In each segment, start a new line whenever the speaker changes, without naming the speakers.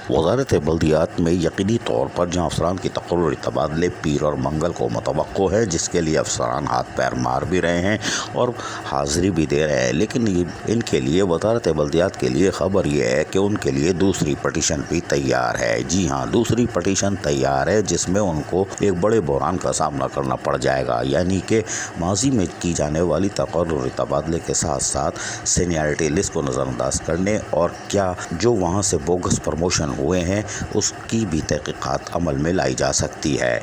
वज़ारत बल्दियात में यकीनी तौर पर जहाँ अफसरान की तकर्रुरी तबादले पीर और मंगल को मुतवक्को है, जिसके लिए अफसरान हाथ पैर मार भी रहे हैं और हाज़िरी भी दे रहे हैं, लेकिन इनके लिए वज़ारत बल्दियात के लिए ख़बर यह है कि उनके लिए दूसरी पटिशन भी तैयार है। जी हाँ, दूसरी पटिशन तैयार है जिसमें उनको एक बड़े बहरान का सामना करना पड़ जाएगा, यानी कि माजी में की जाने वाली तकर्रुरी तबादले के साथ साथ सीनियरिटी लिस्ट को नज़रअंदाज करने और क्या जो वहाँ से बोगस प्रमोशन हुए हैं उसकी भी तहकीकात अमल में लाई जा सकती है।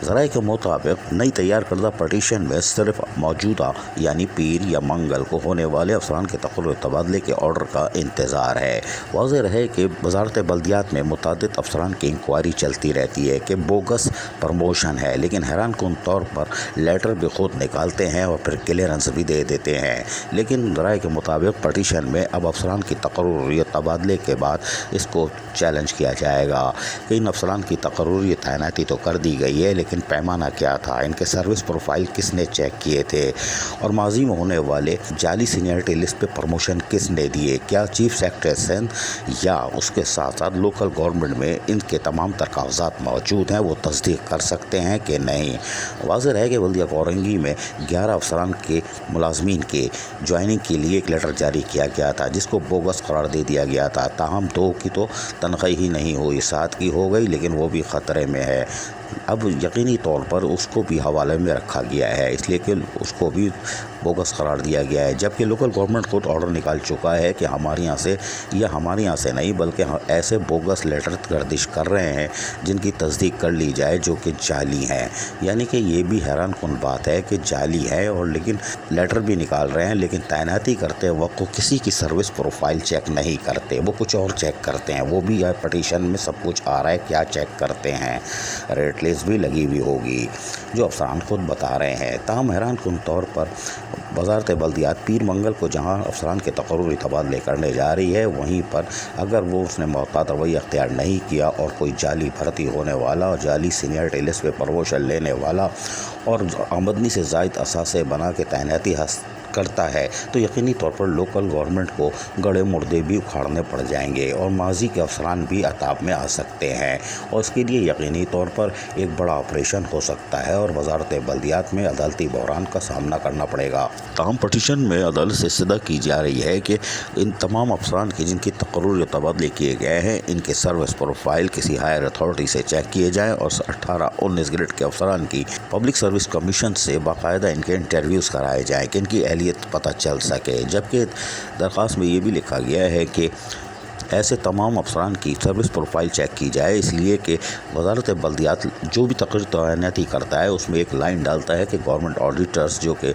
ज़राए के मुताबिक नई तैयार करदा पटिशन में सिर्फ मौजूदा यानी पीर या मंगल को होने वाले अफसरान के तकर्रुरी तबादले के ऑर्डर का इंतज़ार है। वाज़ेह है कि वज़ारत बल्दियात में मुतअद्दिद अफसरान की इंक्वायरी चलती रहती है कि बोगस प्रमोशन है, लेकिन हैरान कुन तौर पर लेटर भी खुद निकालते हैं और फिर क्लियरेंस भी दे देते हैं। लेकिन ज़राए के मुताबिक पटिशन में अब अफसरान की तकर्रुरी तबादले के बाद इसको चैलेंज किया जाएगा कि इन अफसरान की तकर्रुरी तैनाती तो कर दी गई है, लेकिन पैमाना क्या था, इनके सर्विस प्रोफाइल किसने चेक किए थे और माजी में होने वाले जाली सीनियरिटी लिस्ट पे प्रमोशन किसने दिए, क्या चीफ सेक्रेटरी सिंध या उसके साथ साथ लोकल गवर्नमेंट में इनके तमाम तर कागजात मौजूद हैं, वो तस्दीक कर सकते हैं कि नहीं। वाज़ेह है कि बल्दिया कोरंगी में 11 अफसरान के मुलाजमीन के ज्वाइनिंग के लिए एक लेटर जारी किया गया था जिसको बोगस करार दे दिया गया था। ताहम 2 की तो तनख्वाही ही नहीं हुई, 7 की हो गई, लेकिन वो भी ख़तरे में है। अब यकीनी तौर पर उसको भी हवाले में रखा गया है, इसलिए कि उसको भी बोगस करार दिया गया है, जबकि लोकल गवर्नमेंट खुद ऑर्डर निकाल चुका है कि हमारे यहाँ से नहीं बल्कि ऐसे बोगस लेटर गर्दिश कर रहे हैं जिनकी तस्दीक कर ली जाए जो कि जाली हैं। यानी कि ये भी हैरान कुन बात है कि जाली है और लेकिन लेटर भी निकाल रहे हैं, लेकिन तैनाती करते वक्त किसी की सर्विस प्रोफाइल चेक नहीं करते, वो कुछ और चेक करते हैं। वो भी पटिशन में सब कुछ आ रहा है, क्या चेक करते हैं, रेट लिस्ट भी लगी हुई होगी जो अफसरान खुद बता रहे हैं। ताहम हैरान कुन तौर पर वज़ारत बल्दियात पीर मंगल को जहां अफसरान के तकर्रुरी तबादले करने जा रही है, वहीं पर अगर वो उसने मोहतात रवैया अख्तियार नहीं किया और कोई जाली भर्ती होने वाला और जाली सीनियरिटी लिस्ट पे प्रमोशन लेने वाला और आमदनी से ज़ायद असासे बना के तैनाती करता है, तो यकीनी तौर पर लोकल गवर्नमेंट को गड़े मुर्दे भी उखाड़ने पड़ जाएंगे और माजी के अफसरान भी अताब में आ सकते हैं और इसके लिए यकीनी तौर पर एक बड़ा ऑपरेशन हो सकता है और वज़ारत बल्दियात में अदालती बहरान का सामना करना पड़ेगा। ताहम पटिशन में अदालत से इस्तदा की जा रही है कि इन तमाम अफसरान की जिनकी तकर्रुरी तबादले किए गए हैं, इनके सर्विस प्रोफाइल किसी हायर अथॉरिटी से चेक किए जाएँ और 18-19 ग्रेड के अफसरान की पब्लिक सर्विस कमीशन से बाकायदा इनके इंटरव्यूज़ कराए जाएँ कि इनकी पता चल सके। जबकि दरख्वास्त में ये भी लिखा गया है कि ऐसे तमाम अफसरान की सर्विस प्रोफाइल चेक की जाए, इसलिए कि वज़ारत बल्दियात जो भी तकरीर तैनाती करता है उसमें एक लाइन डालता है कि गवर्नमेंट ऑडिटर्स जो कि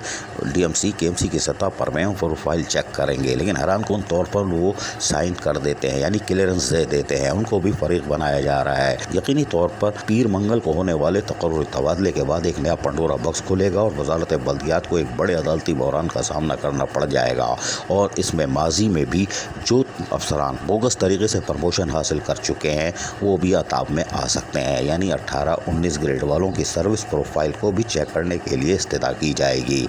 DMC KMC की सतह पर में प्रोफाइल चेक करेंगे, लेकिन हैरान कुन तौर पर वो साइन कर देते हैं, यानी क्लियरेंस दे देते हैं, उनको भी फरीक बनाया जा रहा है। यकीनी तौर पर पीर मंगल को होने वाले तकर्रुरी तबादले के बाद एक नया पंडोरा बॉक्स खुलेगा और वज़ारत बल्दियात को एक बड़े अदालती बहरान का सामना करना पड़ जाएगा और इसमें माजी में भी जो अफसरान बोगस तरीके से प्रमोशन हासिल कर चुके हैं वो भी अताब में आ सकते हैं। यानी 18-19 ग्रेड वालों की सर्विस प्रोफाइल को भी चेक करने के लिए इस्तदा की जाएगी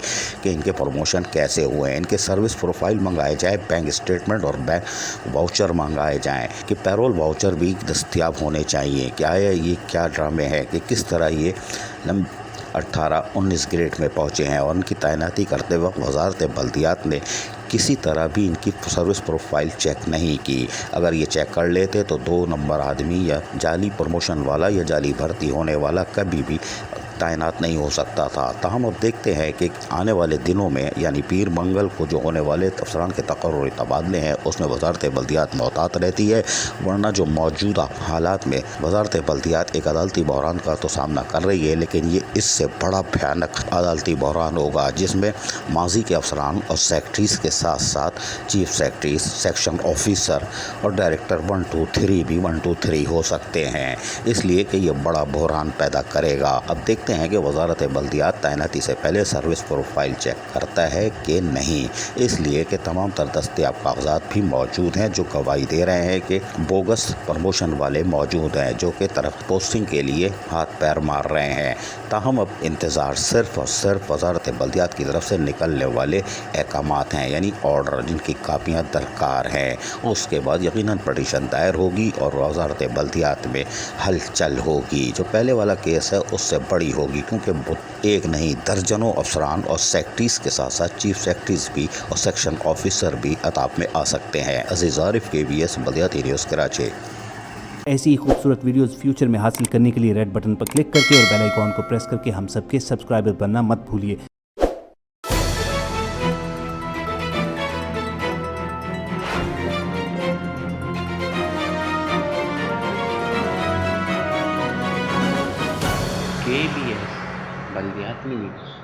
कि इनके प्रमोशन कैसे हुए हैं, इनके सर्विस प्रोफाइल मंगाए जाए, बैंक स्टेटमेंट और बैंक वाउचर मंगाए जाएं कि पैरोल वाउचर भी दस्तयाब होने चाहिए। क्या है ये, क्या ड्रामे हैं कि किस तरह ये 18-19 ग्रेड में पहुँचे हैं और उनकी तैनाती करते वक्त वज़ारत बल्दियात ने किसी तरह भी इनकी सर्विस प्रोफाइल चेक नहीं की। अगर ये चेक कर लेते तो 2 नंबर आदमी या जाली प्रमोशन वाला या जाली भर्ती होने वाला कभी भी तैनात नहीं हो सकता था। ताहम अब देखते हैं कि आने वाले दिनों में यानी पीर मंगल को जो होने वाले अफसरान के तकर्रुरी तबादले हैं उसमें वज़ारत बल्दियात मोहतात रहती है, वरना जो मौजूदा हालात में वज़ारत बल्दियात एक अदालती बहरान का तो सामना कर रही है, लेकिन ये इससे बड़ा भयानक अदालती बहरान होगा जिसमें माजी के अफसरान और सेक्रेटरीज़ के साथ साथ चीफ सेक्रेटरी, सेक्शन ऑफिसर और डायरेक्टर 1-2-3 भी 1-2-3 हो सकते हैं, इसलिए कि ये बड़ा बहरान पैदा करेगा। अब देखते کہتے ہیں کہ وزارت بلدیات تعیناتی سے پہلے سروس پروفائل چیک کرتا ہے کہ نہیں، اس لیے کہ تمام تر دستیاب کاغذات بھی موجود ہیں جو گواہی دے رہے ہیں کہ بوگس پروموشن والے موجود ہیں جو کہ طرف پوسٹنگ کے لیے ہاتھ پیر مار رہے ہیں۔ تاہم اب انتظار صرف اور صرف وزارت بلدیات کی طرف سے نکلنے والے احکامات ہیں، یعنی آرڈر جن کی کاپیاں درکار ہیں۔ اس کے بعد یقیناً پٹیشن دائر ہوگی اور وزارت بلدیات میں ہلچل ہوگی۔ جو پہلے والا کیس ہے اس سے بڑی ہوگی، کیونکہ ایک نہیں درجنوں افسران اور سیکٹریز کے ساتھ ساتھ چیف سیکٹریز بھی اور سیکشن آفیسر بھی عطاب میں آ سکتے ہیں۔ عزیز عارف، KBS بلدیاتی نیوز کراچی۔
ایسی ہی خوبصورت ویڈیوز فیوچر میں حاصل کرنے کے لیے ریڈ بٹن پر کلک کر کے اور بیل آئیکن کو پریس کر کے ہم سب کے سبسکرائبر بننا مت بھولیے۔
KBS بلدیاتی نیوز۔